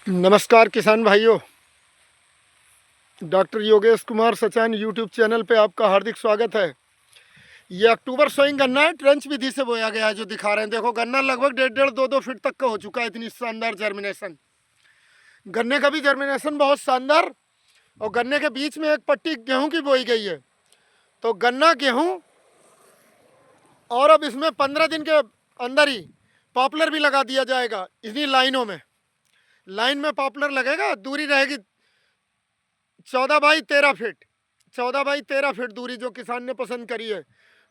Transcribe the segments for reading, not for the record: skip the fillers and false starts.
नमस्कार किसान भाइयों। Doctor Yogesh Kumar Sachan YouTube channel पे आपका हार्दिक स्वागत है। ये अक्टूबर सोइंग गन्ना है, ट्रेंच विधि से बोया गया है। जो दिखा रहे हैं, देखो गन्ना लगभग 1.5-2 फीट तक का हो चुका है। इतनी शानदार जर्मिनेशन, गन्ने का भी जर्मिनेशन बहुत शानदार। और गन्ने के बीच में एक पट्टी गेहूं की बोई गई है। तो गन्ना गेहूं, और अब इसमें 15 दिन के अंदर ही पॉपुलर भी लगा दिया जाएगा। इन्हीं लाइनों में, लाइन में पॉपुलर लगेगा। दूरी रहेगी 14 बाई 13 फीट, 14 बाई 13 फीट दूरी जो किसान ने पसंद करी है।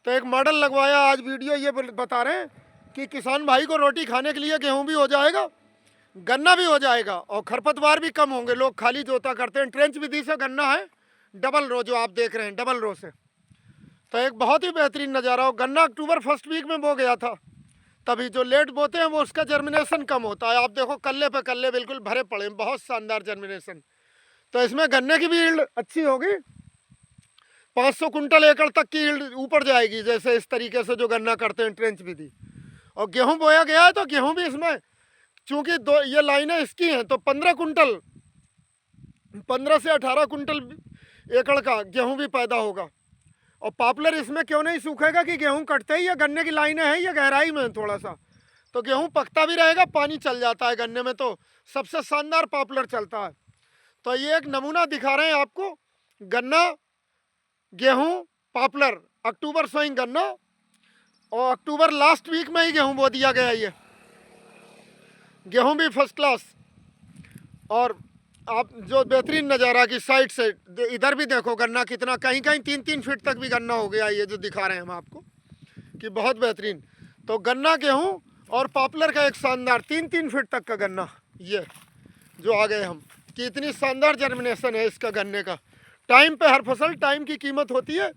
तो एक मॉडल लगवाया। आज वीडियो ये बता रहे हैं कि किसान भाई को रोटी खाने के लिए गेहूं भी हो जाएगा, गन्ना भी हो जाएगा, और खरपतवार भी कम होंगे। लोग खाली जोता करते हैं। ट्रेंच विधि से गन्ना है, डबल रो जो आप देख रहे हैं, डबल रो से। तो एक बहुत ही बेहतरीन नज़ारा हो। गन्ना अक्टूबर फर्स्ट वीक में बो गया था। तभी जो लेट बोते हैं वो उसका जर्मिनेशन कम होता है। आप देखो कल्ले पे कल्ले बिल्कुल भरे पड़े हैं, बहुत शानदार जर्मिनेशन। तो इसमें गन्ने की भी यील्ड अच्छी होगी। 500 कुंटल एकड़ तक की यील्ड ऊपर जाएगी, जैसे इस तरीके से जो गन्ना करते हैं ट्रेंच विधि। और गेहूं बोया गया है, तो गेहूं भी इसमें चूंकि दो ये लाइनें इसकी हैं, तो 15 से 18 कुंटल एकड़ का गेहूं भी पैदा होगा। और पॉपुलर इसमें क्यों नहीं सूखेगा कि गेहूं कटते ही ये गन्ने की लाइनें हैं, ये गहराई में थोड़ा सा, तो गेहूं पकता भी रहेगा, पानी चल जाता है गन्ने में, तो सबसे शानदार पॉपुलर चलता है। तो ये एक नमूना दिखा रहे हैं आपको, गन्ना गेहूं पॉपुलर अक्टूबर सोइंग गन्ना। और अक्टूबर लास्ट वीक में ही गेहूं बो दिया गया है। ये गेहूं भी फर्स्ट क्लास। और आप जो बेहतरीन नज़ारा की साइड से इधर भी देखो, गन्ना कितना, कहीं कहीं 3-3 फीट तक भी गन्ना हो गया। ये जो दिखा रहे हैं हम आपको कि बहुत बेहतरीन। तो गन्ना गेहूं और पॉपुलर का एक शानदार 3-3 फीट तक का गन्ना, ये जो आ गए हम, कि इतनी शानदार जर्मिनेशन है इसका गन्ने का। टाइम पे हर फसल, टाइम की कीमत होती है।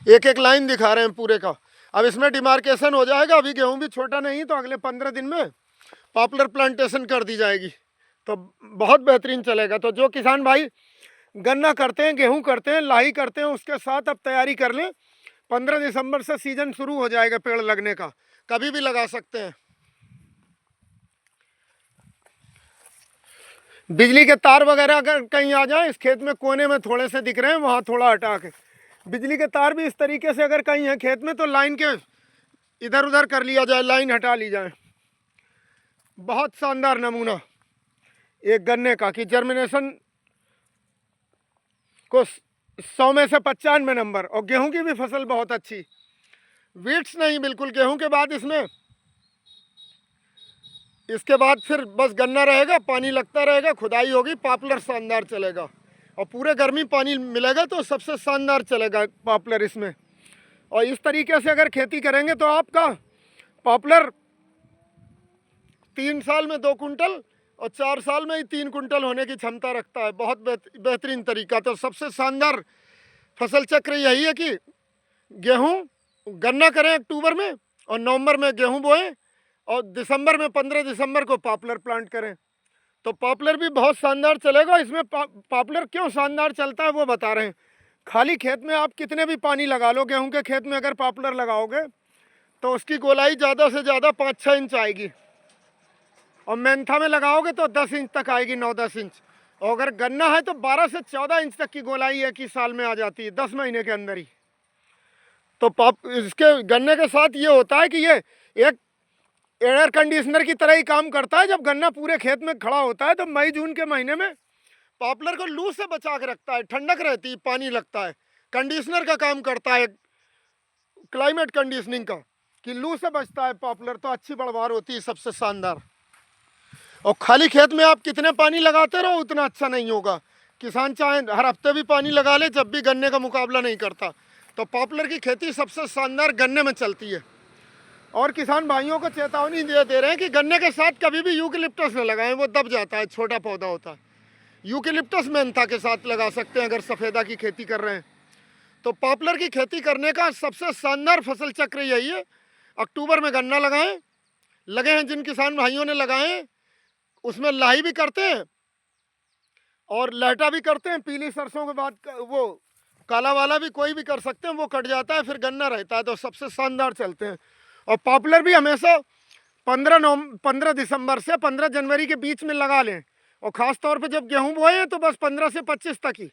एक एक लाइन दिखा रहे हैं पूरे का। अब इसमें डिमार्केशन हो जाएगा। अभी गेहूं भी छोटा नहीं, तो अगले 15 दिन में पॉपुलर प्लांटेशन कर दी जाएगी, तो बहुत बेहतरीन चलेगा। तो जो किसान भाई गन्ना करते हैं, गेहूं करते हैं, लाही करते हैं, उसके साथ अब तैयारी कर लें। 15 दिसंबर से सीजन शुरू हो जाएगा पेड़ लगने का, कभी भी लगा सकते हैं। बिजली के तार वगैरह अगर कहीं आ जाए, इस खेत में कोने में थोड़े से दिख रहे हैं, वहाँ थोड़ा हटा के बिजली के तार भी इस तरीके से अगर कहीं है खेत में, तो लाइन के इधर उधर कर लिया जाए, लाइन हटा ली जाए। बहुत शानदार नमूना एक गन्ने का, कि जर्मिनेशन को 100 में से 95 नंबर। और गेहूं की भी फसल बहुत अच्छी, वीड्स नहीं बिल्कुल। गेहूं के बाद इसके बाद फिर बस गन्ना रहेगा, पानी लगता रहेगा, खुदाई होगी, पॉपुलर शानदार चलेगा। और पूरे गर्मी पानी मिलेगा, तो सबसे शानदार चलेगा पॉपुलर इसमें। और इस तरीके से अगर खेती करेंगे तो आपका पॉपुलर 3 साल में 2 कुंटल और 4 साल में ही 3 कुंटल होने की क्षमता रखता है। बहुत बेहतरीन तरीका। तो सबसे शानदार फसल चक्र यही है कि गेहूं गन्ना करें अक्टूबर में, और नवंबर में गेहूं बोएं, और दिसंबर में 15 दिसंबर को पॉपुलर प्लांट करें। तो पॉपुलर भी बहुत शानदार चलेगा। इसमें पॉपुलर क्यों शानदार चलता है वो बता रहे हैं। खाली खेत में आप कितने भी पानी लगा लो, गेहूं के खेत में अगर पॉपुलर लगाओगे तो उसकी गोलाई ज़्यादा से ज़्यादा 5-6 इंच आएगी। और मेंथा में लगाओगे तो 10 इंच तक आएगी, 9-10 इंच। और अगर गन्ना है तो 12 से 14 इंच तक की गोलाई एक ही साल में आ जाती है, 10 महीने के अंदर ही। तो इसके गन्ने के साथ ये होता है कि ये एक एयर कंडीशनर की तरह ही काम करता है। जब गन्ना पूरे खेत में खड़ा होता है, तो मई जून के महीने में पॉपुलर को लू से बचा के रखता है, ठंडक रहती है, पानी लगता है, कंडीशनर का काम करता है, क्लाइमेट कंडीशनिंग का, कि लू से बचता है पॉपुलर। तो अच्छी बढ़वार होती है, सबसे शानदार। और खाली खेत में आप कितने पानी लगाते रहो उतना अच्छा नहीं होगा। किसान चाहे हर हफ्ते भी पानी लगा ले, जब भी गन्ने का मुकाबला नहीं करता। तो पॉपुलर की खेती सबसे शानदार गन्ने में चलती है। और किसान भाइयों को चेतावनी दे रहे हैं कि गन्ने के साथ कभी भी यूकेलिप्टस न लगाएं, वो दब जाता है, छोटा पौधा होता है। यूकेलिप्टस मेंथा के साथ लगा सकते हैं अगर सफ़ेदा की खेती कर रहे हैं। तो पॉपुलर की खेती करने का सबसे शानदार फसल चक्र यही है। अक्टूबर में गन्ना लगाएं, लगे हैं जिन किसान भाइयों ने लगाए, उसमें लाही भी करते हैं और लहटा भी करते हैं। पीली सरसों के बाद वो काला वाला भी कोई भी कर सकते हैं, वो कट जाता है, फिर गन्ना रहता है। तो सबसे शानदार चलते हैं। और पॉपुलर भी हमेशा 15 दिसंबर से 15 जनवरी के बीच में लगा लें। और ख़ास तौर पे जब गेहूं बोए हैं तो बस 15 से 25 तक ही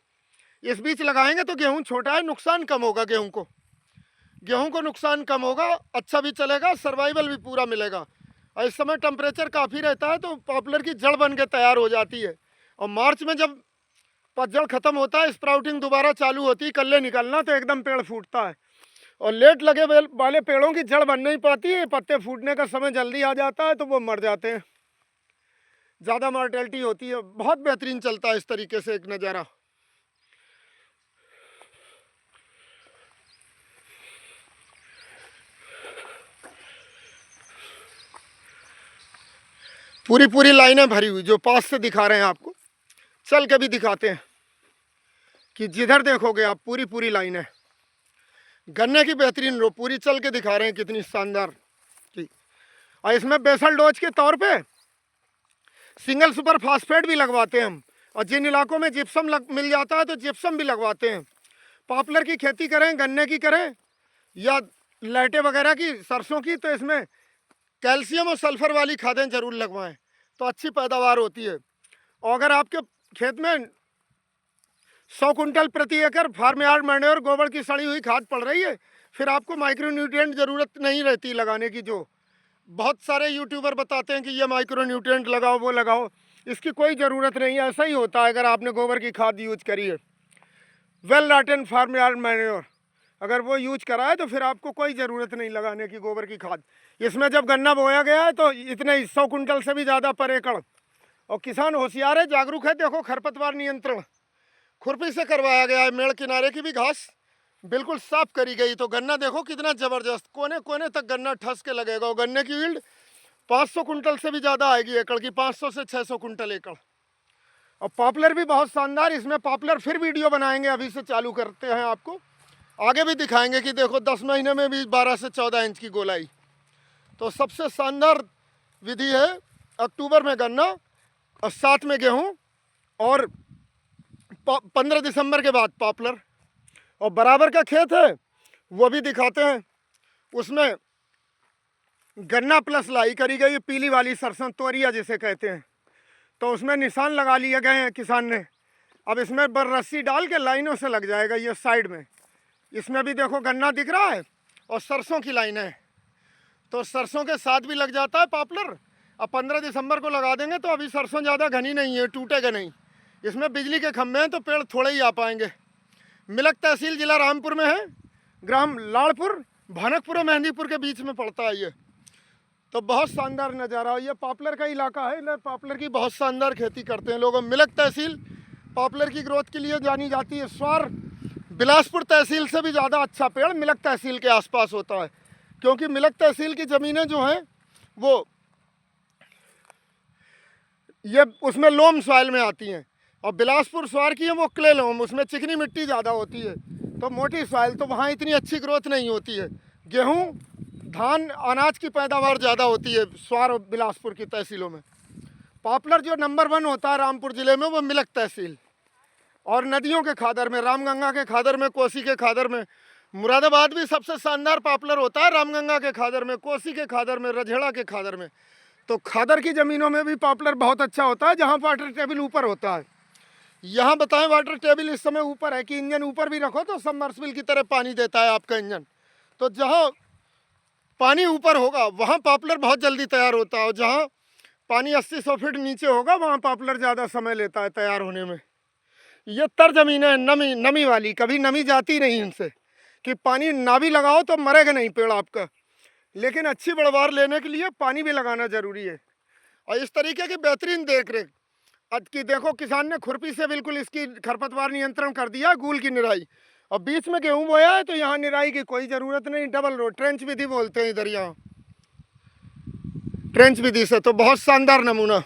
इस बीच लगाएंगे तो गेहूं छोटा है, नुकसान कम होगा। गेहूं को नुकसान कम होगा, अच्छा भी चलेगा, सर्वाइवल भी पूरा मिलेगा। और इस समय टेम्परेचर काफ़ी रहता है तो पॉपुलर की जड़ बन के तैयार हो जाती है। और मार्च में जब पतझड़ ख़त्म होता है, स्प्राउटिंग दोबारा चालू होती है, कल्ले निकलना, तो एकदम पेड़ फूटता है। और लेट लगे वाले पेड़ों की जड़ बन नहीं पाती है, पत्ते फूटने का समय जल्दी आ जाता है तो वो मर जाते हैं, ज़्यादा मॉर्टेलिटी होती है। बहुत बेहतरीन चलता है इस तरीके से एक नज़ारा। पूरी लाइनें भरी हुई, जो पास से दिखा रहे हैं आपको, चल के भी दिखाते हैं कि जिधर देखोगे आप पूरी लाइनें गन्ने की बेहतरीन रो, पूरी चल के दिखा रहे हैं कितनी शानदार की। और इसमें बेसल डोज के तौर पे सिंगल सुपर फास्फेट भी लगवाते हैं हम। और जिन इलाकों में जिप्सम मिल जाता है तो जिप्सम भी लगवाते हैं। पॉपुलर की खेती करें, गन्ने की करें या लाइटें वगैरह की, सरसों की, तो इसमें कैल्शियम और सल्फर वाली खादें जरूर लगवाएं तो अच्छी पैदावार होती है। और अगर आपके खेत में 100 कुंटल प्रति एकड़ फार्म यार्ड मैन्योर गोबर की सड़ी हुई खाद पड़ रही है, फिर आपको माइक्रो न्यूट्रिएंट ज़रूरत नहीं रहती लगाने की। जो बहुत सारे यूट्यूबर बताते हैं कि ये माइक्रो न्यूट्रिएंट लगाओ, वो लगाओ, इसकी कोई ज़रूरत नहीं है। ऐसा ही होता है अगर आपने गोबर की खाद यूज करी है, well rotten farm yard manure, अगर वो यूज करा है तो फिर आपको कोई ज़रूरत नहीं लगाने की गोबर की खाद। इसमें जब गन्ना बोया गया है तो इतने 100 कुंटल से भी ज़्यादा पर एकड़। और किसान होशियार है, जागरूक है। देखो खरपतवार नियंत्रण खुरपी से करवाया गया है, मेड़ किनारे की भी घास बिल्कुल साफ करी गई। तो गन्ना देखो कितना ज़बरदस्त, कोने कोने तक गन्ना ठस के लगेगा। और गन्ने की यील्ड 500 कुंटल से भी ज़्यादा आएगी एकड़ की, 500 से 600 कुंटल एकड़। और पॉपुलर भी बहुत शानदार, इसमें पॉपुलर फिर वीडियो बनाएंगे, अभी से चालू करते हैं, आपको आगे भी दिखाएंगे कि देखो 10 महीने में भी 12 से 14 इंच की गोलाई। तो सबसे शानदार विधि है अक्टूबर में गन्ना और साथ में गेहूँ, और 15 दिसंबर के बाद पॉपुलर। और बराबर का खेत है वो भी दिखाते हैं, उसमें गन्ना प्लस लाई करी गई है, पीली वाली सरसों तोरिया जिसे कहते हैं। तो उसमें निशान लगा लिए गए हैं किसान ने। अब इसमें रस्सी डाल के लाइनों से लग जाएगा ये साइड में। इसमें भी देखो गन्ना दिख रहा है और सरसों की लाइन है, तो सरसों के साथ भी लग जाता है पॉपुलर। अब 15 दिसंबर को लगा देंगे तो अभी सरसों ज़्यादा घनी नहीं है, टूटेगा नहीं। इसमें बिजली के खंभे हैं तो पेड़ थोड़े ही आ पाएंगे। मिलक तहसील जिला रामपुर में है, ग्राम लाड़पुर, भानकपुर और मेहंदीपुर के बीच में पड़ता है ये। तो बहुत शानदार नज़ारा, ये पॉपुलर का इलाका है, इधर पॉपुलर की बहुत शानदार खेती करते हैं लोग। मिलक तहसील पॉपुलर की ग्रोथ के लिए जानी जाती है। स्वार बिलासपुर तहसील से भी ज़्यादा अच्छा पेड़ मिलक तहसील के आसपास होता है, क्योंकि मिलक तहसील की ज़मीनें जो हैं वो ये उसमें लोम सॉइल में आती हैं, और बिलासपुर स्वार की है वो क्ले लोम, उसमें चिकनी मिट्टी ज़्यादा होती है, तो मोटी सॉइल, तो वहाँ इतनी अच्छी ग्रोथ नहीं होती है। गेहूँ, धान, अनाज की पैदावार ज़्यादा होती है स्वार और बिलासपुर की तहसीलों में। पॉपुलर जो नंबर 1 होता है रामपुर ज़िले में वो मिलक तहसील। और नदियों के खादर में, रामगंगा के खादर में, कोसी के खादर में। मुरादाबाद भी सबसे शानदार पॉपुलर होता है रामगंगा के खादर में, कोसी के खादर में, रजहेड़ा के खादर में। तो खादर की ज़मीनों में भी पॉपुलर बहुत अच्छा होता है जहाँ वाटर टेबल ऊपर होता है। यहाँ बताएं वाटर टेबल इस समय ऊपर है कि इंजन ऊपर भी रखो तो सबमर्सिबल की तरह पानी देता है आपका इंजन। तो जहाँ पानी ऊपर होगा वहाँ पॉपुलर बहुत जल्दी तैयार होता है, और जहाँ पानी 80-100 फीट नीचे होगा वहाँ पॉपुलर ज़्यादा समय लेता है तैयार होने में। ये तर ज़मीन है नमी वाली, कभी नमी जाती नहीं इनसे, कि पानी ना भी लगाओ तो मरेगा नहीं पेड़ आपका। लेकिन अच्छी बढ़वार लेने के लिए पानी भी लगाना ज़रूरी है। और इस तरीके की बेहतरीन देख रेख आज की देखो, किसान ने खुरपी से बिल्कुल इसकी खरपतवार नियंत्रण कर दिया, गूल की निराई। और बीच में गेहूँ बोया है तो यहाँ निराई की कोई ज़रूरत नहीं, डबल रो ट्रेंच विधि बोलते हैं इधर, यहाँ ट्रेंच विधि से। तो बहुत शानदार नमूना,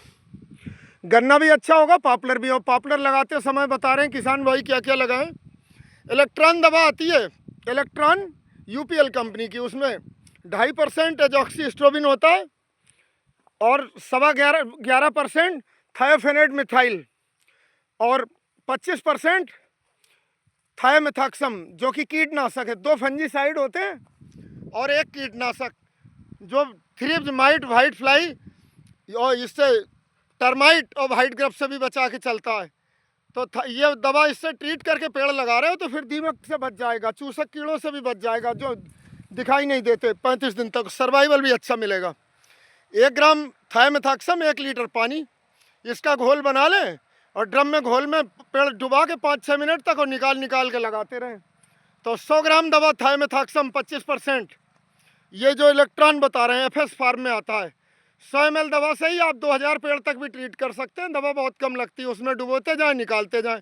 गन्ना भी अच्छा होगा, पॉपुलर भी। और पॉपुलर लगाते समय बता रहे हैं किसान भाई क्या क्या लगाएं। इलेक्ट्रॉन दवा आती है, इलेक्ट्रॉन यूपीएल कंपनी की, उसमें 2.5% एजॉक्सीस्ट्रोबिन होता है और 11.25% थायोफेनेट मिथाइल और 25% थायोमेथाक्सम, जो कि कीटनाशक है। 2 फंजीसाइड होते हैं और 1 कीटनाशक। जो थ्रिप्स, माइट, वाइट फ्लाई और इससे टर्माइट और वाइट ग्रब से भी बचा के चलता है। तो ये दवा इससे ट्रीट करके पेड़ लगा रहे हो तो फिर दीमक से बच जाएगा, चूसक कीड़ों से भी बच जाएगा जो दिखाई नहीं देते। 35 दिन तक सर्वाइवल भी अच्छा मिलेगा। 1 ग्राम थायमेथाक्सम 1 लीटर पानी, इसका घोल बना लें और ड्रम में घोल में पेड़ डुबा के 5-6 मिनट तक और निकाल के लगाते रहें। तो 100 ग्राम दवा थायमेथाक्सम 25%, ये जो इलेक्ट्रॉन बता रहे हैं एफएस फार्म में आता है। 100 ml दवा से ही आप 2000 पेड़ तक भी ट्रीट कर सकते हैं। दवा बहुत कम लगती है, उसमें डुबोते जाएं, निकालते जाएं।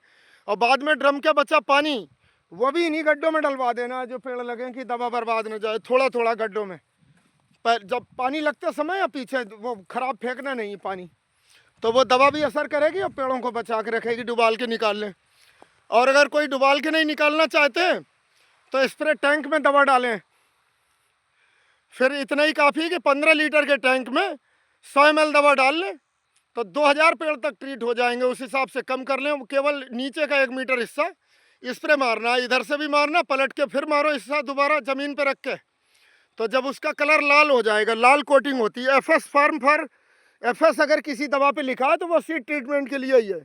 और बाद में ड्रम के बचा पानी वो भी इन्हीं गड्ढों में डलवा देना जो पेड़ लगे कि दवा बर्बाद न जाए। थोड़ा थोड़ा गड्ढों में, पर जब पानी लगते समय या पीछे वो खराब फेंकना नहीं पानी, तो वो दवा भी असर करेगी और पेड़ों को बचा के रखेगी। डुबाल के निकाल लें। और अगर कोई डुबाल के नहीं निकालना चाहते तो स्प्रे टैंक में दवा डालें। फिर इतना ही काफ़ी है कि 15 लीटर के टैंक में 100 ml दवा डाल लें तो 2000 पेड़ तक ट्रीट हो जाएंगे। उस हिसाब से कम कर लें। केवल नीचे का 1 मीटर हिस्सा स्प्रे मारना, इधर से भी मारना, पलट के फिर मारो हिस्सा दोबारा ज़मीन पर रख के। तो जब उसका कलर लाल हो जाएगा, लाल कोटिंग होती है। एफएस फार्म फॉर एफएस अगर किसी दवा पे लिखा है तो वो सीड ट्रीटमेंट के लिए ही है।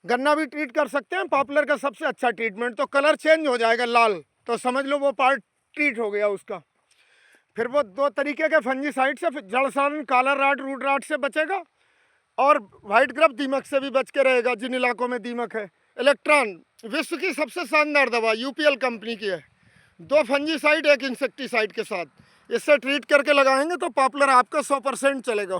गन्ना भी ट्रीट कर सकते हैं, पॉपुलर का सबसे अच्छा ट्रीटमेंट। तो कलर चेंज हो जाएगा लाल, तो समझ लो वो पार्ट ट्रीट हो गया उसका। फिर वो 2 तरीके के फंजीसाइड से, जड़ सड़न, काला राट, रूट राट से बचेगा और वाइट ग्रब दीमक से भी बच के रहेगा जिन इलाकों में दीमक है। इलेक्ट्रॉन विश्व की सबसे शानदार दवा यूपीएल कंपनी की है। 2 फंजीसाइड 1 इंसेक्टिसाइड के साथ इससे ट्रीट करके लगाएंगे तो पॉपुलर आपका 100% चलेगा।